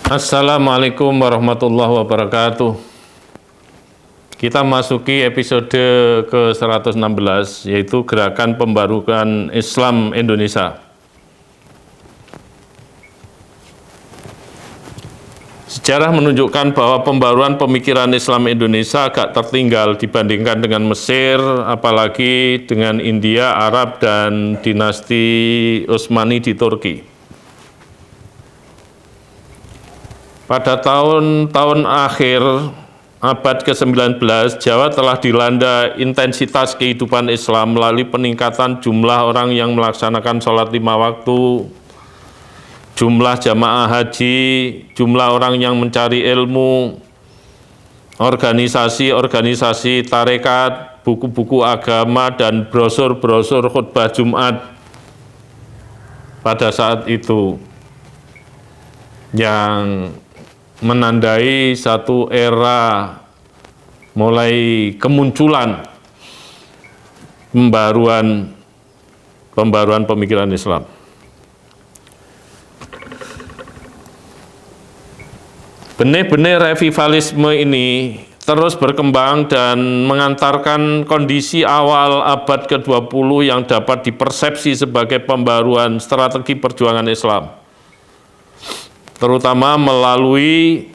Assalamualaikum warahmatullahi wabarakatuh. Kita masuki episode ke-116, yaitu Gerakan Pembaruan Islam Indonesia. Sejarah menunjukkan bahwa pembaruan pemikiran Islam Indonesia agak tertinggal dibandingkan dengan Mesir, apalagi dengan India, Arab, dan dinasti Utsmani di Turki. Pada tahun-tahun akhir abad ke-19, Jawa telah dilanda intensitas kehidupan Islam melalui peningkatan jumlah orang yang melaksanakan sholat 5 waktu, jumlah jamaah haji, jumlah orang yang mencari ilmu, organisasi-organisasi tarekat, buku-buku agama, dan brosur-brosur khutbah Jumat pada saat itu, yang menandai satu era mulai kemunculan pembaruan pemikiran Islam. Benih-benih revivalisme ini terus berkembang dan mengantarkan kondisi awal abad ke-20 yang dapat dipersepsi sebagai pembaruan strategi perjuangan Islam, terutama melalui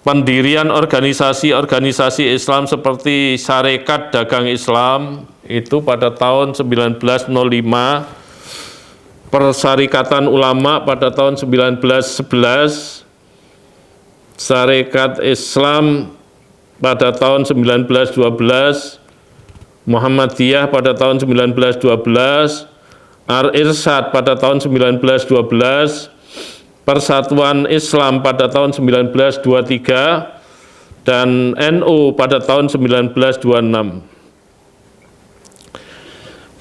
pendirian organisasi-organisasi Islam seperti Sarekat Dagang Islam itu pada tahun 1905, Persyarikatan Ulama pada tahun 1911, Sarekat Islam pada tahun 1912, Muhammadiyah pada tahun 1912, Ar-Irsyad pada tahun 1912, Persatuan Islam pada tahun 1923, dan NU pada tahun 1926.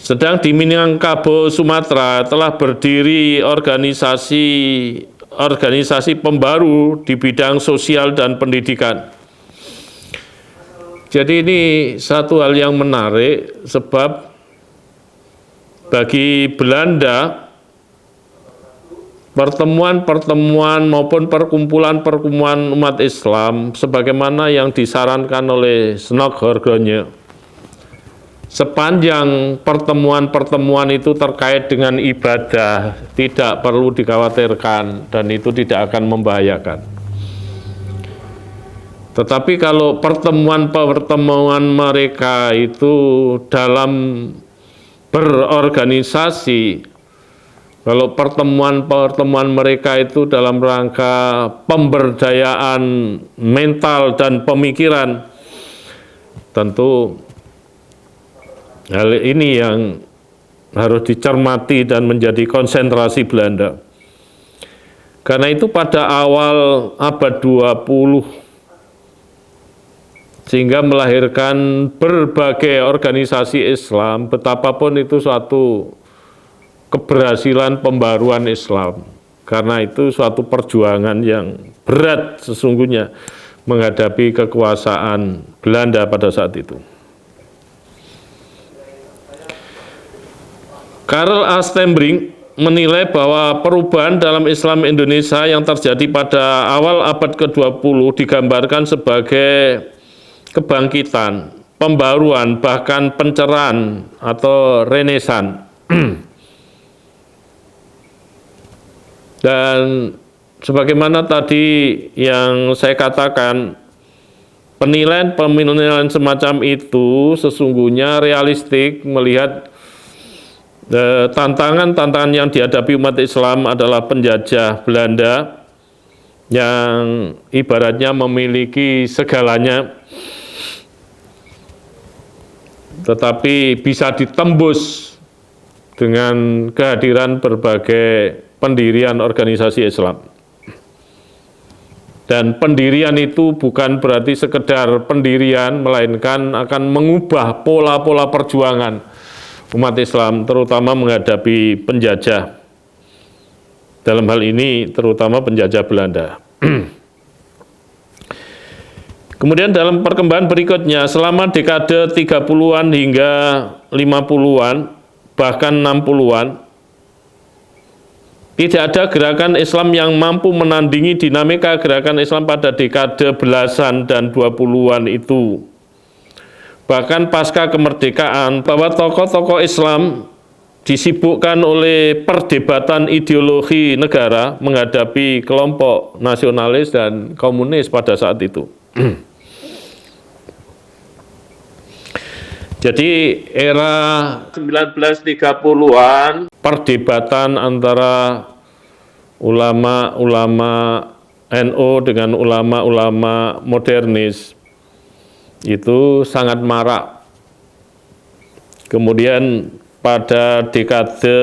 Sedang di Minangkabau, Sumatera telah berdiri organisasi pembaru di bidang sosial dan pendidikan. Jadi ini satu hal yang menarik, sebab bagi Belanda pertemuan maupun perkumpulan umat Islam sebagaimana yang disarankan oleh Snogorgonje, sepanjang pertemuan itu terkait dengan ibadah, tidak perlu dikhawatirkan dan itu tidak akan membahayakan. Tetapi kalau pertemuan mereka itu dalam berorganisasi, kalau pertemuan mereka itu dalam rangka pemberdayaan mental dan pemikiran, tentu hal ini yang harus dicermati dan menjadi konsentrasi Belanda. Karena itu pada awal abad 20, sehingga melahirkan berbagai organisasi Islam, betapapun itu suatu keberhasilan pembaruan Islam. Karena itu suatu perjuangan yang berat sesungguhnya menghadapi kekuasaan Belanda pada saat itu. Karl Astembring menilai bahwa perubahan dalam Islam Indonesia yang terjadi pada awal abad ke-20 digambarkan sebagai kebangkitan, pembaruan, bahkan pencerahan atau renesan. Dan sebagaimana tadi yang saya katakan, penilaian semacam itu sesungguhnya realistik melihat tantangan yang dihadapi umat Islam adalah penjajah Belanda yang ibaratnya memiliki segalanya, tetapi bisa ditembus dengan kehadiran berbagai pendirian organisasi Islam. Dan pendirian itu bukan berarti sekedar pendirian, melainkan akan mengubah pola-pola perjuangan umat Islam, terutama menghadapi penjajah. Dalam hal ini terutama penjajah Belanda. Kemudian dalam perkembangan berikutnya, selama dekade 30-an hingga 50-an, bahkan 60-an, Tidak ada gerakan Islam yang mampu menandingi dinamika gerakan Islam pada dekade belasan dan 20-an itu. Bahkan pasca kemerdekaan, bahwa tokoh-tokoh Islam disibukkan oleh perdebatan ideologi negara menghadapi kelompok nasionalis dan komunis pada saat itu. Jadi era 1930-an, perdebatan antara ulama-ulama NU dengan ulama-ulama modernis itu sangat marak. Kemudian pada dekade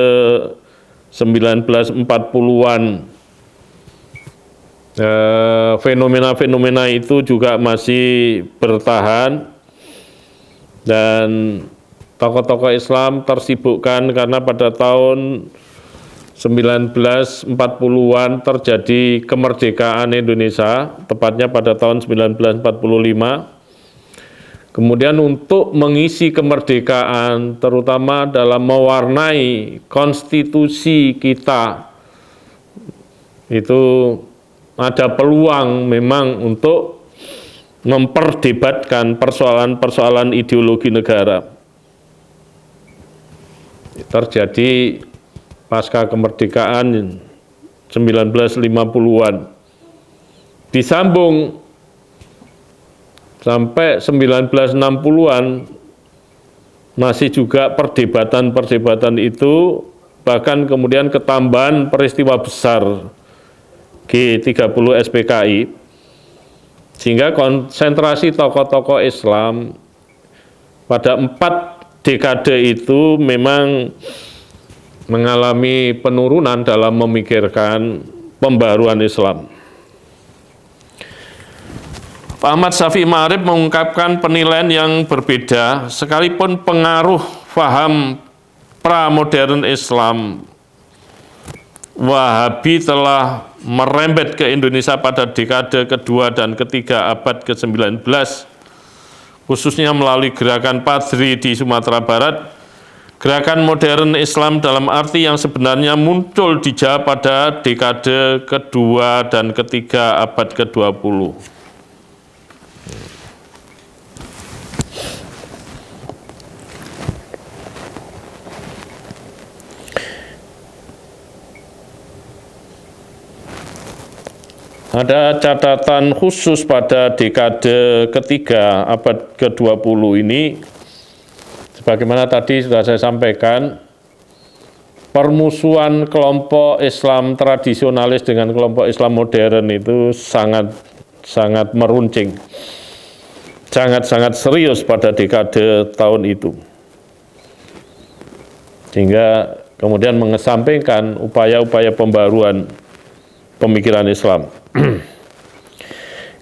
1940-an, fenomena-fenomena itu juga masih bertahan. Dan tokoh-tokoh Islam tersibukkan karena pada tahun 1940-an terjadi kemerdekaan Indonesia, tepatnya pada tahun 1945. Kemudian untuk mengisi kemerdekaan, terutama dalam mewarnai konstitusi kita, itu ada peluang memang untuk memperdebatkan persoalan-persoalan ideologi negara. Terjadi pasca kemerdekaan 1950-an. Disambung sampai 1960-an masih juga perdebatan-perdebatan itu, bahkan kemudian ketambahan peristiwa besar G30 SPKI, sehingga konsentrasi tokoh-tokoh Islam pada 4 dekade itu memang mengalami penurunan dalam memikirkan pembaruan Islam. Pak Ahmad Syafi'i Ma'arif mengungkapkan penilaian yang berbeda, sekalipun pengaruh faham pra-modern Islam Wahabi telah merembet ke Indonesia pada dekade kedua dan ketiga abad ke-19, khususnya melalui gerakan Padri di Sumatera Barat. Gerakan modern Islam dalam arti yang sebenarnya muncul di Jawa pada dekade kedua dan ketiga abad ke-20. Ada catatan khusus pada dekade ketiga abad ke-20 ini, sebagaimana tadi sudah saya sampaikan, permusuhan kelompok Islam tradisionalis dengan kelompok Islam modern itu sangat meruncing, sangat serius pada dekade tahun itu, sehingga kemudian mengesampingkan upaya-upaya pembaruan pemikiran Islam.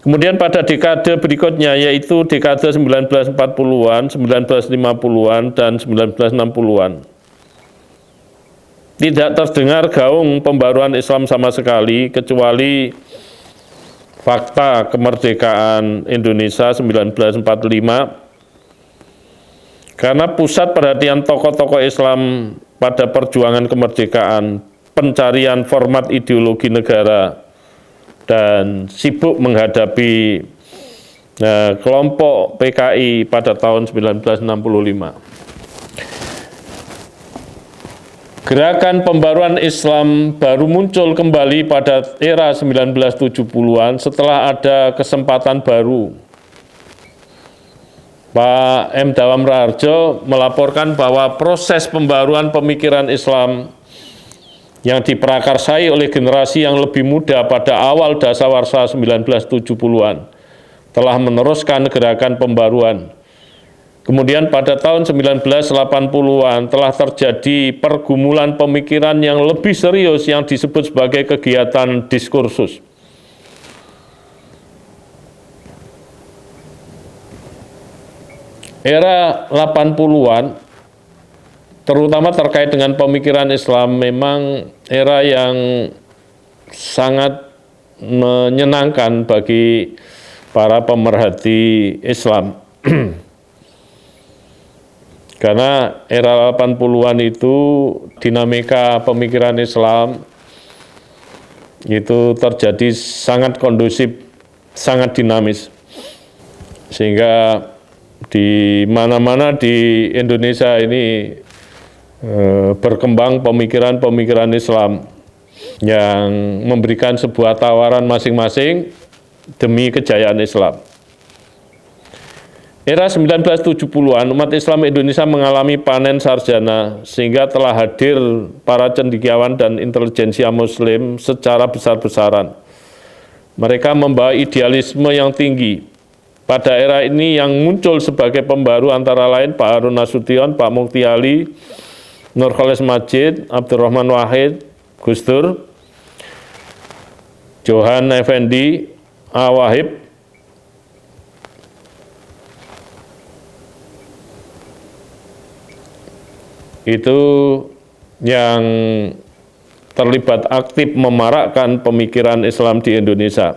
Kemudian pada dekade berikutnya, yaitu dekade 1940-an, 1950-an, dan 1960-an, tidak terdengar gaung pembaruan Islam sama sekali, kecuali fakta kemerdekaan Indonesia 1945, karena pusat perhatian tokoh-tokoh Islam pada perjuangan kemerdekaan, pencarian format ideologi negara, dan sibuk menghadapi kelompok PKI pada tahun 1965. Gerakan pembaruan Islam baru muncul kembali pada era 1970-an setelah ada kesempatan baru. Pak M. Dawam Raharjo melaporkan bahwa proses pembaruan pemikiran Islam yang diprakarsai oleh generasi yang lebih muda pada awal dasawarsa 1970-an telah meneruskan gerakan pembaruan. Kemudian pada tahun 1980-an telah terjadi pergumulan pemikiran yang lebih serius yang disebut sebagai kegiatan diskursus. Era 80-an, terutama terkait dengan pemikiran Islam, memang era yang sangat menyenangkan bagi para pemerhati Islam. Karena era 80-an itu dinamika pemikiran Islam itu terjadi sangat kondusif, sangat dinamis. Sehingga di mana-mana di Indonesia ini berkembang pemikiran-pemikiran Islam yang memberikan sebuah tawaran masing-masing demi kejayaan Islam. Era 1970-an, umat Islam Indonesia mengalami panen sarjana, sehingga telah hadir para cendekiawan dan intelijensia Muslim secara besar-besaran. Mereka membawa idealisme yang tinggi. Pada era ini yang muncul sebagai pembaru antara lain Pak Harun Nasution, Pak Mukti Ali, Nurholis Majid, Abdurrahman Wahid, Gus Dur, Johan Effendi, Awahib, itu yang terlibat aktif memarakkan pemikiran Islam di Indonesia.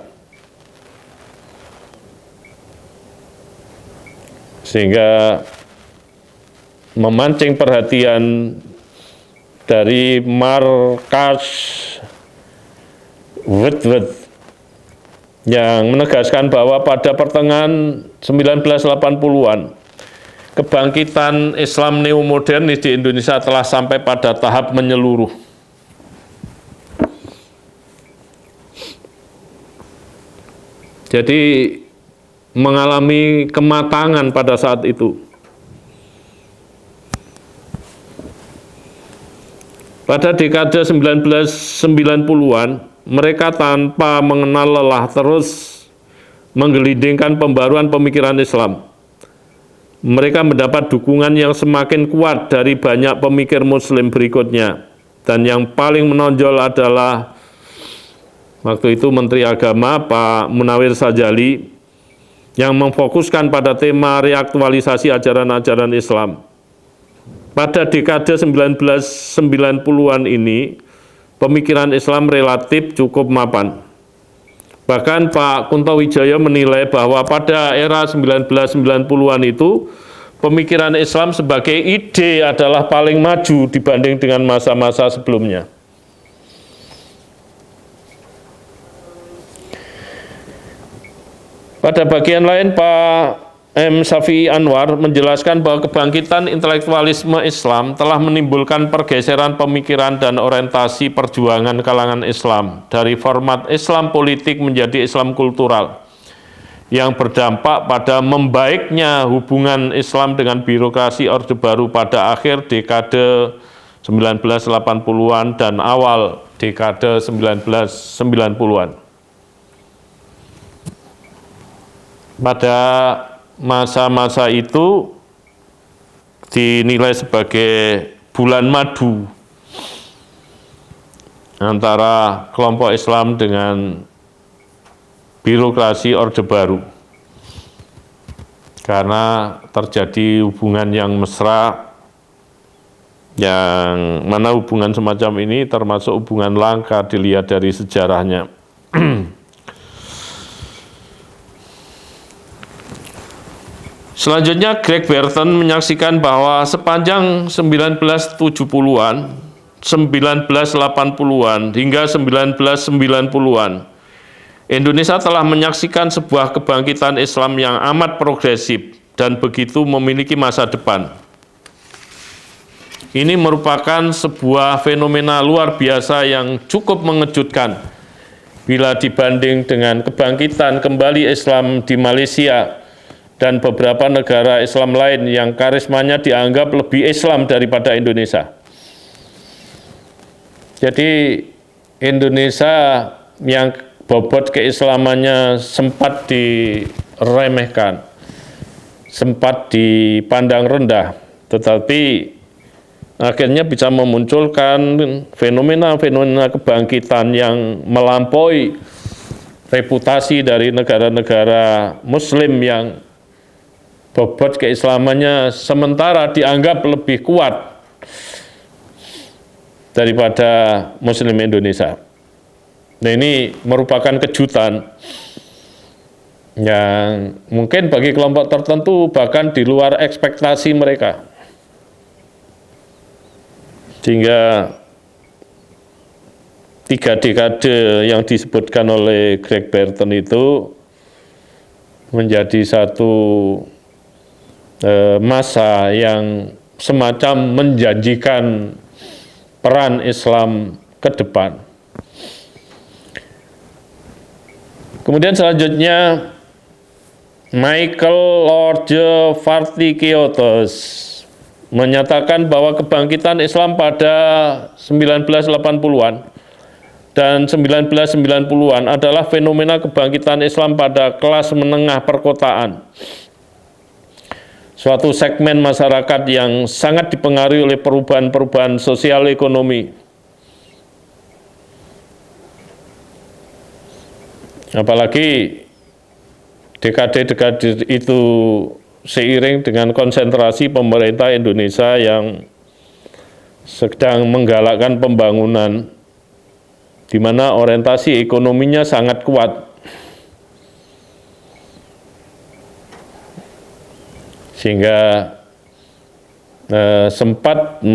Sehingga memancing perhatian dari markas Wetwet yang menegaskan bahwa pada pertengahan 1980-an kebangkitan Islam neomodernis di Indonesia telah sampai pada tahap menyeluruh. Jadi mengalami kematangan pada saat itu. Pada dekade 1990-an, mereka tanpa mengenal lelah terus menggelindingkan pembaruan pemikiran Islam. Mereka mendapat dukungan yang semakin kuat dari banyak pemikir Muslim berikutnya. Dan yang paling menonjol adalah waktu itu Menteri Agama Pak Munawir Sajali yang memfokuskan pada tema reaktualisasi ajaran-ajaran Islam. Pada dekade 1990-an ini, pemikiran Islam relatif cukup mapan. Bahkan Pak Kunto Wijaya menilai bahwa pada era 1990-an itu, pemikiran Islam sebagai ide adalah paling maju dibanding dengan masa-masa sebelumnya. Pada bagian lain, Pak M. Syafi'i Anwar menjelaskan bahwa kebangkitan intelektualisme Islam telah menimbulkan pergeseran pemikiran dan orientasi perjuangan kalangan Islam dari format Islam politik menjadi Islam kultural yang berdampak pada membaiknya hubungan Islam dengan birokrasi Orde Baru pada akhir dekade 1980-an dan awal dekade 1990-an. Pada masa-masa itu dinilai sebagai bulan madu antara kelompok Islam dengan birokrasi Orde Baru, karena terjadi hubungan yang mesra, yang mana hubungan semacam ini termasuk hubungan langka dilihat dari sejarahnya. Selanjutnya, Greg Burton menyaksikan bahwa sepanjang 1970-an, 1980-an, hingga 1990-an, Indonesia telah menyaksikan sebuah kebangkitan Islam yang amat progresif dan begitu memiliki masa depan. Ini merupakan sebuah fenomena luar biasa yang cukup mengejutkan bila dibanding dengan kebangkitan kembali Islam di Malaysia dan beberapa negara Islam lain yang karismanya dianggap lebih Islam daripada Indonesia. Jadi Indonesia yang bobot keislamannya sempat diremehkan, sempat dipandang rendah, tetapi akhirnya bisa memunculkan fenomena-fenomena kebangkitan yang melampaui reputasi dari negara-negara Muslim yang bobot keislamannya sementara dianggap lebih kuat daripada Muslim Indonesia. Nah, ini merupakan kejutan yang mungkin bagi kelompok tertentu bahkan di luar ekspektasi mereka. Sehingga 3 dekade yang disebutkan oleh Greg Barton itu menjadi satu masa yang semacam menjanjikan peran Islam ke depan. Kemudian selanjutnya Michael Lord Vartikiotis menyatakan bahwa kebangkitan Islam pada 1980-an dan 1990-an adalah fenomena kebangkitan Islam pada kelas menengah perkotaan. Suatu segmen masyarakat yang sangat dipengaruhi oleh perubahan-perubahan sosial ekonomi. Apalagi dekade-dekade itu seiring dengan konsentrasi pemerintah Indonesia yang sedang menggalakkan pembangunan, di mana orientasi ekonominya sangat kuat. Sehingga sempat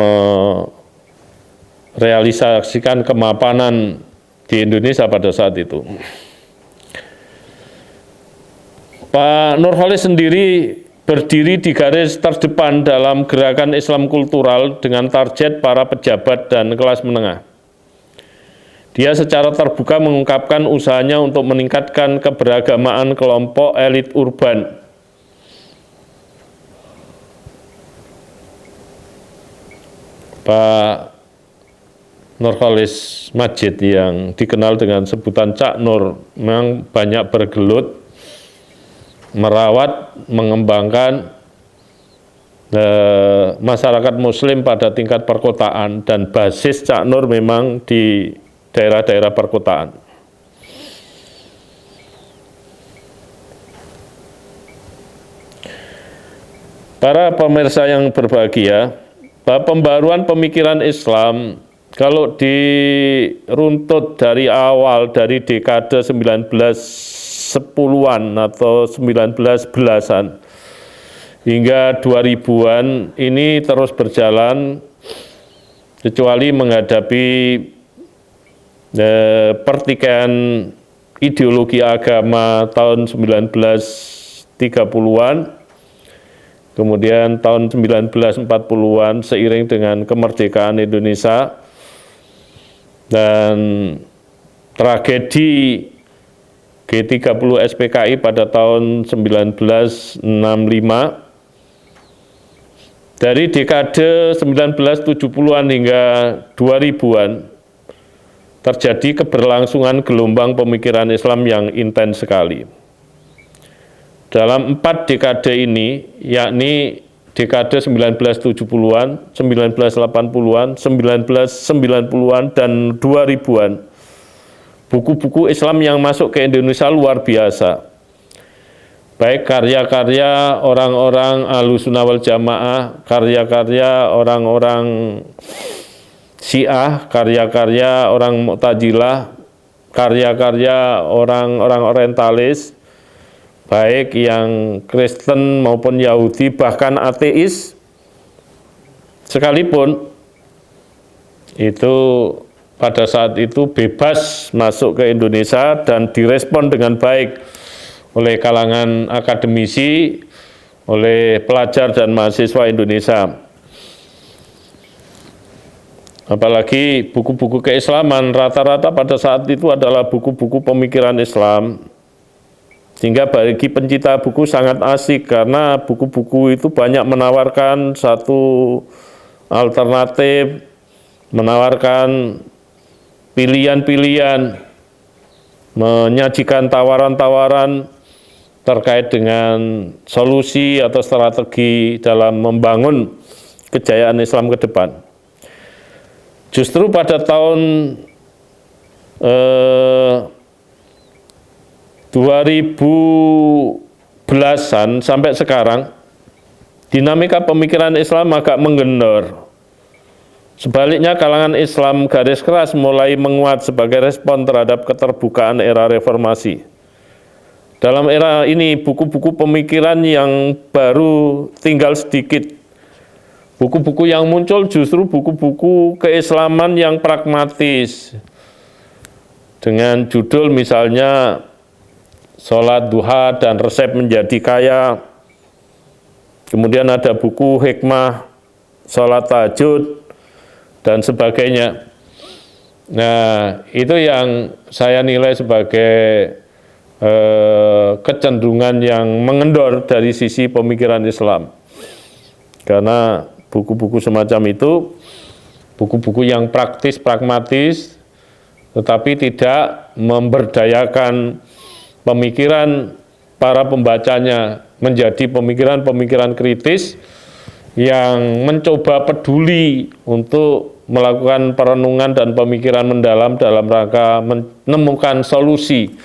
merealisasikan kemapanan di Indonesia pada saat itu. Pak Nurholis sendiri berdiri di garis terdepan dalam gerakan Islam kultural dengan target para pejabat dan kelas menengah. Dia secara terbuka mengungkapkan usahanya untuk meningkatkan keberagamaan kelompok elit urban. Pak Nurholis Majid yang dikenal dengan sebutan Cak Nur memang banyak bergelut merawat, mengembangkan masyarakat muslim pada tingkat perkotaan, dan basis Cak Nur memang di daerah-daerah perkotaan. Para pemirsa yang berbahagia, bahwa pembaruan pemikiran Islam kalau diruntut dari awal, dari dekade 1910-an atau 1911-an hingga 2000-an ini terus berjalan, kecuali menghadapi pertikaian ideologi agama tahun 1930-an, kemudian tahun 1940-an seiring dengan kemerdekaan Indonesia, dan tragedi G30 SPKI pada tahun 1965. Dari dekade 1970-an hingga 2000-an terjadi keberlangsungan gelombang pemikiran Islam yang intens sekali. Dalam 4 dekade ini, yakni dekade 1970-an, 1980-an, 1990-an, dan 2000-an, buku-buku Islam yang masuk ke Indonesia luar biasa. Baik karya-karya orang-orang Ahlussunnah wal Jamaah, karya-karya orang-orang Syiah, karya-karya orang Mu'tazilah, karya-karya orang-orang orientalis, baik yang Kristen maupun Yahudi, bahkan ateis sekalipun, itu pada saat itu bebas masuk ke Indonesia dan direspon dengan baik oleh kalangan akademisi, oleh pelajar dan mahasiswa Indonesia. Apalagi buku-buku keislaman rata-rata pada saat itu adalah buku-buku pemikiran Islam. Sehingga bagi pencinta buku sangat asik, karena buku-buku itu banyak menawarkan satu alternatif, menawarkan pilihan-pilihan, menyajikan tawaran-tawaran terkait dengan solusi atau strategi dalam membangun kejayaan Islam ke depan. Justru pada tahun 2010-an sampai sekarang, dinamika pemikiran Islam agak menggendor. Sebaliknya, kalangan Islam garis keras mulai menguat sebagai respon terhadap keterbukaan era reformasi. Dalam era ini, buku-buku pemikiran yang baru tinggal sedikit. Buku-buku yang muncul justru buku-buku keislaman yang pragmatis, dengan judul misalnya Sholat Duha dan Resep Menjadi Kaya. Kemudian ada buku Hikmah Sholat Tahajud dan sebagainya. Nah, itu yang saya nilai sebagai kecenderungan yang mengendor dari sisi pemikiran Islam. Karena buku-buku semacam itu, buku-buku yang praktis, pragmatis, tetapi tidak memberdayakan pemikiran para pembacanya menjadi pemikiran-pemikiran kritis yang mencoba peduli untuk melakukan perenungan dan pemikiran mendalam dalam rangka menemukan solusi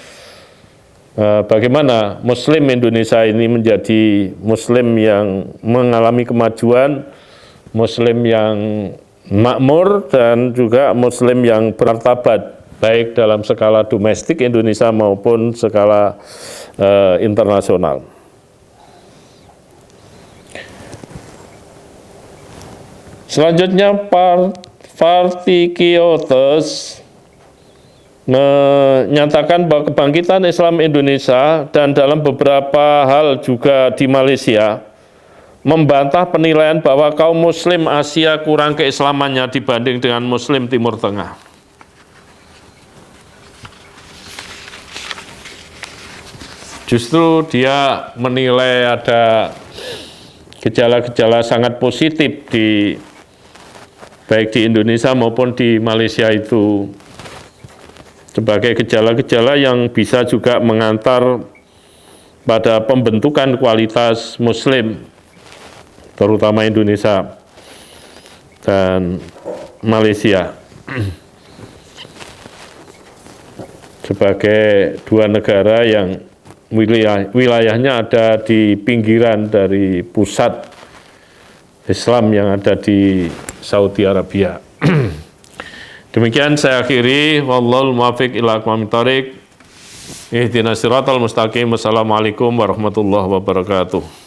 bagaimana Muslim Indonesia ini menjadi Muslim yang mengalami kemajuan, Muslim yang makmur, dan juga Muslim yang bermartabat, baik dalam skala domestik Indonesia maupun skala internasional. Selanjutnya, Partikiotes menyatakan bahwa kebangkitan Islam Indonesia dan dalam beberapa hal juga di Malaysia membantah penilaian bahwa kaum Muslim Asia kurang keislamannya dibanding dengan Muslim Timur Tengah. Justru dia menilai ada gejala-gejala sangat positif baik di Indonesia maupun di Malaysia itu sebagai gejala-gejala yang bisa juga mengantar pada pembentukan kualitas Muslim, terutama Indonesia dan Malaysia sebagai dua negara yang wilayahnya ada di pinggiran dari pusat Islam yang ada di Saudi Arabia. Demikian saya akhiri. Wallahul muwaffiq ila aqwamit thoriq. Ihdinas siratal mustaqim. Wassalamualaikum warahmatullahi wabarakatuh.